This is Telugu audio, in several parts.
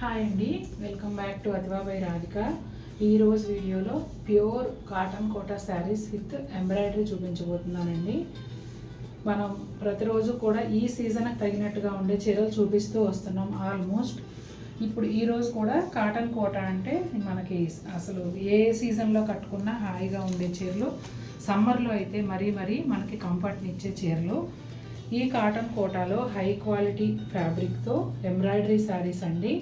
హాయ్ అండి, welcome back to Athiva by Radhika. ఈరోజు వీడియోలో pure cotton Kota saris with embroidery చూపించబోతున్నానండి. మనం ప్రతిరోజు కూడా ఈ సీజన్కి తగినట్టుగా ఉండే చీరలు చూపిస్తూ వస్తున్నాం ఆల్మోస్ట్. ఇప్పుడు ఈరోజు కూడా కాటన్ కోటా అంటే మనకి అసలు ఏ సీజన్లో కట్టుకున్నా హాయిగా ఉండే చీరలు, సమ్మర్లో అయితే మరీ మనకి కంఫర్ట్ని ఇచ్చే చీరలు. ఈ కాటన్ కోటాలో హై క్వాలిటీ ఫ్యాబ్రిక్తో ఎంబ్రాయిడరీ శారీస్ అండి.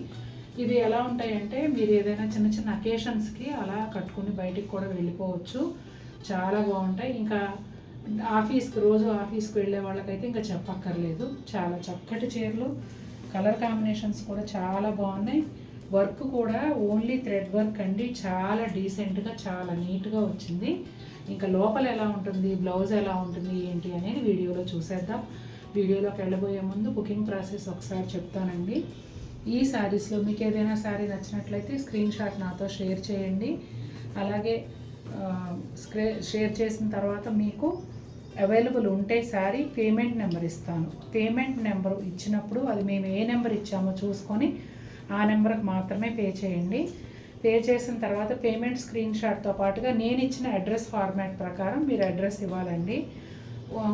ఇవి ఎలా ఉంటాయంటే మీరు ఏదైనా చిన్న చిన్న అకేషన్స్కి అలా కట్టుకుని బయటికి కూడా వెళ్ళిపోవచ్చు. చాలా బాగుంటాయి. ఇంకా రోజు ఆఫీస్కి వెళ్ళే వాళ్ళకైతే ఇంకా చెప్పక్కర్లేదు. చాలా చక్కటి చీరలు, కలర్ కాంబినేషన్స్ కూడా చాలా బాగున్నాయి. వర్క్ కూడా ఓన్లీ థ్రెడ్ వర్క్ అండి. చాలా డీసెంట్గా, చాలా నీట్గా వచ్చింది. ఇంకా లోపల ఎలా ఉంటుంది, బ్లౌజ్ ఎలా ఉంటుంది ఏంటి అనేది వీడియోలో చూసేద్దాం. వీడియోలోకి వెళ్ళబోయే ముందు బుకింగ్ ప్రాసెస్ ఒకసారి చెప్తానండి. ఈ శారీస్లో మీకు ఏదైనా శారీ నచ్చినట్లయితే స్క్రీన్ షాట్ నాతో షేర్ చేయండి. అలాగే షేర్ చేసిన తర్వాత మీకు అవైలబుల్ ఉంటే శారీ పేమెంట్ నెంబర్ ఇస్తాను. పేమెంట్ నెంబర్ ఇచ్చినప్పుడు అది మేము ఏ నెంబర్ ఇచ్చామో చూసుకొని ఆ నెంబర్కి మాత్రమే పే చేయండి. పే చేసిన తర్వాత పేమెంట్ స్క్రీన్ షాట్తో పాటుగా నేను ఇచ్చిన అడ్రస్ ఫార్మాట్ ప్రకారం మీరు అడ్రస్ ఇవ్వాలండి.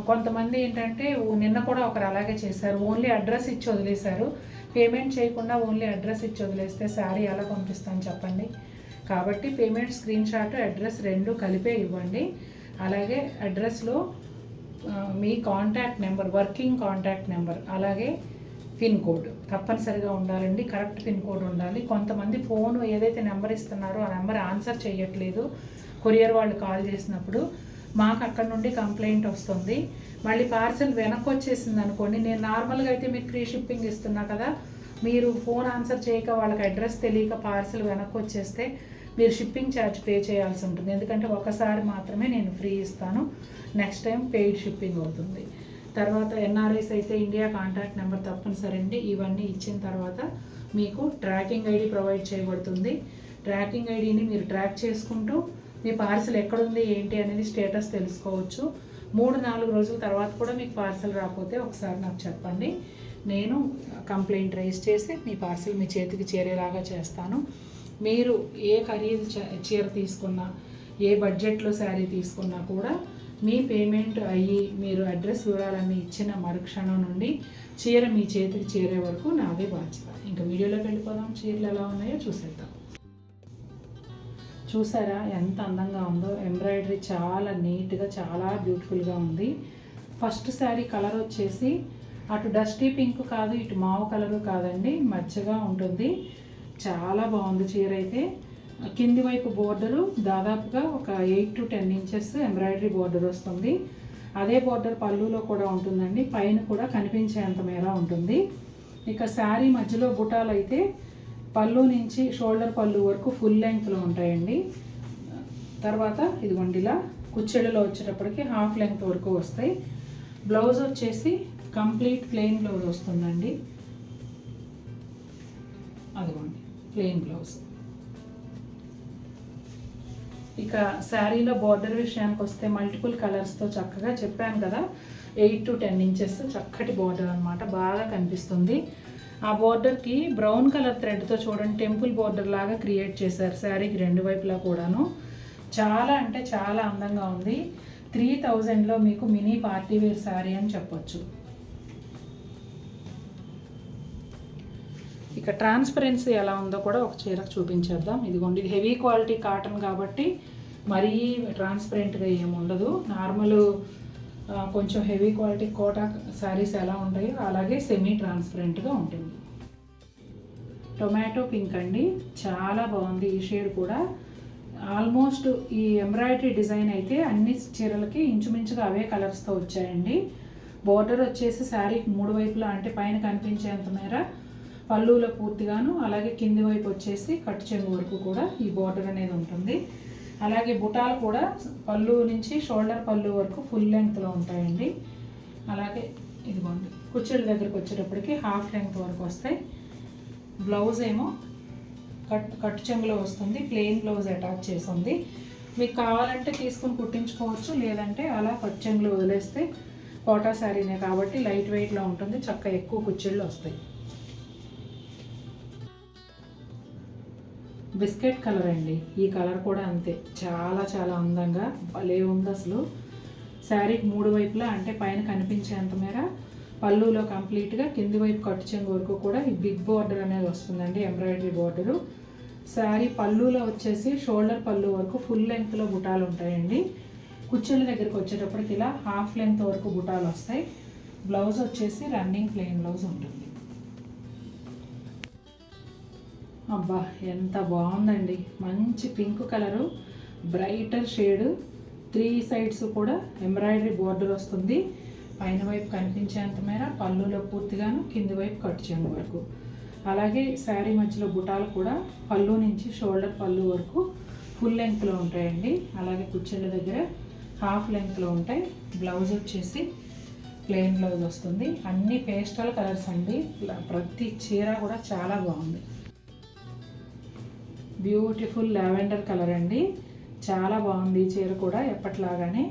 కొంతమంది ఏంటంటే నిన్న కూడా ఒకరు అలాగే చేశారు. ఓన్లీ అడ్రస్ ఇచ్చి వదిలేశారు. పేమెంట్ చేయకుండా ఓన్లీ అడ్రస్ ఇచ్చి వదిలేస్తే శారీ ఎలా పంపిస్తాను చెప్పండి. కాబట్టి పేమెంట్ స్క్రీన్ షాట్, అడ్రస్ రెండు కలిపే ఇవ్వండి. అలాగే అడ్రస్లో మీ contact number, working contact number, అలాగే పిన్ కోడ్ తప్పనిసరిగా ఉండాలండి. కరెక్ట్ పిన్ కోడ్ ఉండాలి. కొంతమంది ఫోన్ ఏదైతే నెంబర్ ఇస్తున్నారో ఆ నెంబర్ ఆన్సర్ చేయట్లేదు. కొరియర్ వాళ్ళు కాల్ చేసినప్పుడు మాకు అక్కడ నుండి కంప్లైంట్ వస్తుంది. మళ్ళీ పార్సల్ వెనక్కి వచ్చేసింది అనుకోండి, నేను నార్మల్గా అయితే మీకు ఫ్రీ షిప్పింగ్ ఇస్తున్నా కదా, మీరు ఫోన్ ఆన్సర్ చేయక వాళ్ళకి అడ్రస్ తెలియక పార్సల్ వెనక్కి వచ్చేస్తే మీరు షిప్పింగ్ ఛార్జ్ పే చేయాల్సి ఉంటుంది. ఎందుకంటే ఒకసారి మాత్రమే నేను ఫ్రీ ఇస్తాను, నెక్స్ట్ టైం పెయిడ్ షిప్పింగ్ అవుతుంది. తర్వాత ఎన్ఆర్ఐస్ అయితే ఇండియా కాంటాక్ట్ నెంబర్ తప్పనిసరి అండి. ఇవన్నీ ఇచ్చిన తర్వాత మీకు ట్రాకింగ్ ఐడి ప్రొవైడ్ చేయబడుతుంది. ట్రాకింగ్ ఐడిని మీరు ట్రాక్ చేసుకుంటూ మీ పార్సల్ ఎక్కడుంది ఏంటి అనేది స్టేటస్ తెలుసుకోవచ్చు. 3-4 రోజుల తర్వాత కూడా మీకు పార్సల్ రాకపోతే ఒకసారి నాకు చెప్పండి. నేను కంప్లైంట్ రైజ్ చేసి మీ పార్సల్ మీ చేతికి చేరేలాగా చేస్తాను. మీరు ఏ ఖరీదు చీర తీసుకున్నా, ఏ బడ్జెట్లో శారీ తీసుకున్నా కూడా మీ పేమెంట్ అయ్యి మీరు అడ్రస్ వివరాలన్నీ ఇచ్చిన మరుక్షణం నుండి చీర మీ చేతికి చేరే వరకు నాదే బాధ్యత. ఇంకా వీడియోలోకి వెళ్ళిపోదాం. చీరలు ఎలా ఉన్నాయో చూసేద్దాం. చూసారా ఎంత అందంగా ఉందో. ఎంబ్రాయిడరీ చాలా నీట్గా, చాలా బ్యూటిఫుల్గా ఉంది. ఫస్ట్ శారీ కలర్ వచ్చేసి అటు డస్టీ పింక్ కాదు, ఇటు మావు కలరు కాదండి, మధ్యగా ఉంటుంది. చాలా బాగుంది చీర అయితే. కింది వైపు బోర్డరు దాదాపుగా ఒక 8 to 10 ఇంచెస్ ఎంబ్రాయిడరీ బోర్డర్ వస్తుంది. అదే బోర్డర్ పళ్ళులో కూడా ఉంటుందండి. పైన కూడా కనిపించేంత మేర ఉంటుంది. ఇక శారీ మధ్యలో బుటాలు అయితే పళ్ళు నుంచి షోల్డర్ పళ్ళు వరకు ఫుల్ లెంగ్త్లో ఉంటాయండి. తర్వాత ఇదిగోండి ఇలా కుచ్చెళ్ళలో వచ్చేటప్పటికి హాఫ్ లెంగ్త్ వరకు వస్తాయి. బ్లౌజ్ వచ్చేసి కంప్లీట్ ప్లెయిన్ బ్లౌజ్ వస్తుందండి. అదిగోండి ప్లెయిన్ బ్లౌజ్. ఇక శారీలో బార్డర్ విషయానికి వస్తే మల్టిపుల్ కలర్స్తో చక్కగా చెప్పాను కదా, 8 to 10 ఇంచెస్ చక్కటి బార్డర్ అనమాట, బాగా కనిపిస్తుంది. ఆ బార్డర్కి బ్రౌన్ కలర్ థ్రెడ్తో చూడండి టెంపుల్ బార్డర్ లాగా క్రియేట్ చేశారు శారీకి రెండు వైపులా కూడాను. చాలా అంటే చాలా అందంగా ఉంది. 3000లో మీకు మినీ పార్టీ వేర్ శారీ అని చెప్పొచ్చు. ఇక ట్రాన్స్పరెన్సీ ఎలా ఉందో కూడా ఒక చీరకు చూపించేద్దాం. ఇదిగోండి, ఇది హెవీ క్వాలిటీ కాటన్ కాబట్టి మరీ ట్రాన్స్పరెంట్గా ఏముండదు. నార్మల్ కొంచెం హెవీ క్వాలిటీ కోటా శారీస్ ఎలా ఉంటాయో అలాగే సెమీ ట్రాన్స్పరెంట్గా ఉంటుంది. టొమాటో పింక్ అండి, చాలా బాగుంది ఈ షేడ్ కూడా. ఆల్మోస్ట్ ఈ ఎంబ్రాయిడరీ డిజైన్ అయితే అన్ని చీరలకి ఇంచుమించుగా అవే కలర్స్తో వచ్చాయండి. బోర్డర్ వచ్చేసి శారీకి 3 వైపులా అంటే పైన కనిపించేంత మేర పళ్ళులో పూర్తిగాను, అలాగే కింది వైపు వచ్చేసి కట్టు చెంగు వరకు కూడా ఈ బోర్డర్ అనేది ఉంటుంది. అలాగే బుటాలు కూడా పళ్ళు నుంచి షోల్డర్ పళ్ళు వరకు ఫుల్ లెంగ్త్లో ఉంటాయండి. అలాగే ఇదిగోండి కుచ్చెళ్ళ దగ్గరికి వచ్చేటప్పటికి హాఫ్ లెంగ్త్ వరకు వస్తాయి. బ్లౌజ్ ఏమో కట్టు చెంగులో వస్తుంది, ప్లెయిన్ బ్లౌజ్ అటాచ్ చేసి ఉంది. మీకు కావాలంటే తీసుకుని కుట్టించుకోవచ్చు, లేదంటే అలా కట్టు చెంగులో వదిలేస్తే కోటా శారీనే కాబట్టి లైట్ వెయిట్లో ఉంటుంది, చక్కగా ఎక్కువ కుచ్చెళ్ళు వస్తాయి. బిస్కెట్ కలర్ అండి. ఈ కలర్ కూడా అంతే, చాలా చాలా అందంగా భలే ఉంది అసలు. శారీకి 3 వైపులా అంటే పైన కనిపించేంత మేర పళ్ళులో కంప్లీట్గా కింది వైపు కట్టు చెంగు వరకు కూడా ఈ బిగ్ బార్డర్ అనేది వస్తుందండి, ఎంబ్రాయిడరీ బార్డరు. శారీ పళ్ళులో వచ్చేసి షోల్డర్ పళ్ళు వరకు ఫుల్ లెంగ్త్లో బుటాలు ఉంటాయండి. కుచ్చెళ్ళ దగ్గరికి వచ్చేటప్పటికి ఇలా హాఫ్ లెంగ్త్ వరకు బుటాలు వస్తాయి. బ్లౌజ్ వచ్చేసి రన్నింగ్ ప్లెయిన్ బ్లౌజ్ ఉంటుంది. అబ్బా ఎంత బాగుందండి, మంచి pink colour, brighter shade, 3 sides కూడా ఎంబ్రాయిడరీ బోర్డర్ వస్తుంది. పైన వైపు కనిపించేంత మేర పళ్ళులో పూర్తిగాను, కింది వైపు కట్ చెంగు వరకు. అలాగే శారీ మధ్యలో బుటాలు కూడా పళ్ళు నుంచి షోల్డర్ పళ్ళు వరకు ఫుల్ లెంగ్త్లో ఉంటాయండి. అలాగే కుచ్చెళ్ళ దగ్గర హాఫ్ లెంగ్త్లో ఉంటాయి. బ్లౌజ్ వచ్చేసి ప్లెయిన్ బ్లౌజ్ వస్తుంది. అన్ని పేస్టల్ కలర్స్ అండి, ప్రతి చీర కూడా చాలా బాగుంది. బ్యూటిఫుల్ లావెండర్ కలర్ అండి, చాలా బాగుంది ఈ చీర కూడా ఎప్పట్లాగానే.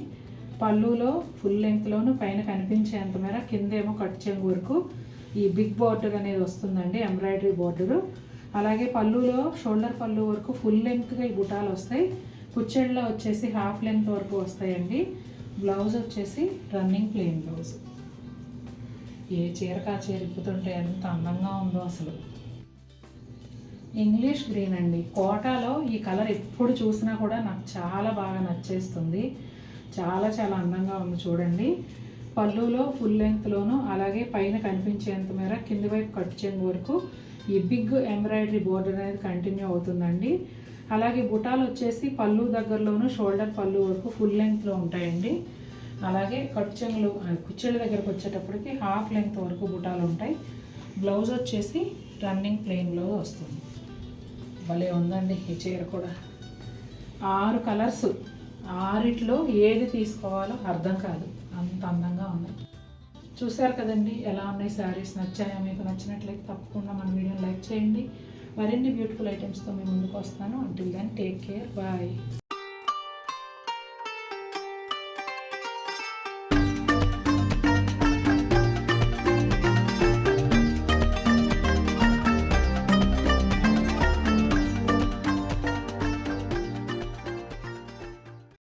పళ్ళులో ఫుల్ లెంగ్త్లోను, పైన కనిపించేంత మేర కిందేమో కట్ చెంగు వరకు ఈ బిగ్ బార్డర్ అనేది వస్తుందండి, ఎంబ్రాయిడరీ బార్డరు. అలాగే పళ్ళులో షోల్డర్ పళ్ళు వరకు ఫుల్ లెంగ్త్గా ఈ బుటాలు వస్తాయి. కుచ్చెళ్ళలో వచ్చేసి హాఫ్ లెంగ్త్ వరకు వస్తాయండి. బ్లౌజ్ వచ్చేసి రన్నింగ్ ప్లెయిన్ బ్లౌజ్. ఏ చీరకు ఆ చీర ఇప్పుతుంటే ఎంత అందంగా ఉందో అసలు. ఇంగ్లీష్ గ్రీన్ అండి, కోటాలో ఈ కలర్ ఎప్పుడు చూసినా కూడా నాకు చాలా బాగా నచ్చేస్తుంది. చాలా చాలా అందంగా ఉంది చూడండి. పళ్ళులో ఫుల్ లెంగ్త్లోను, అలాగే పైన కనిపించేంత మేర కింది వైపు కట్ చెంగు వరకు ఈ బిగ్ ఎంబ్రాయిడరీ బోర్డర్ అనేది కంటిన్యూ అవుతుందండి. అలాగే బుటాలు వచ్చేసి పళ్ళు దగ్గరలోను, షోల్డర్ పళ్ళు వరకు ఫుల్ లెంగ్త్లో ఉంటాయండి. అలాగే కట్ చెంగులు కుచ్చెళ్ళ దగ్గరకు వచ్చేటప్పటికి హాఫ్ లెంగ్త్ వరకు బుటాలు ఉంటాయి. బ్లౌజ్ వచ్చేసి రన్నింగ్ ప్లెయిన్ బ్లౌజ్ వస్తుంది. భలే ఉందండి ఈ చీర కూడా. 6 కలర్స్, 6లో ఏది తీసుకోవాలో అర్థం కాదు, అంత అందంగా ఉంది. చూసారు కదండి ఎలా ఉన్నాయి శారీస్. నచ్చాయా? మీకు నచ్చినట్లయితే తప్పకుండా మన వీడియోని లైక్ చేయండి. మరిన్ని బ్యూటిఫుల్ ఐటమ్స్తో మేము ముందుకు వస్తాను. Until then take care, bye.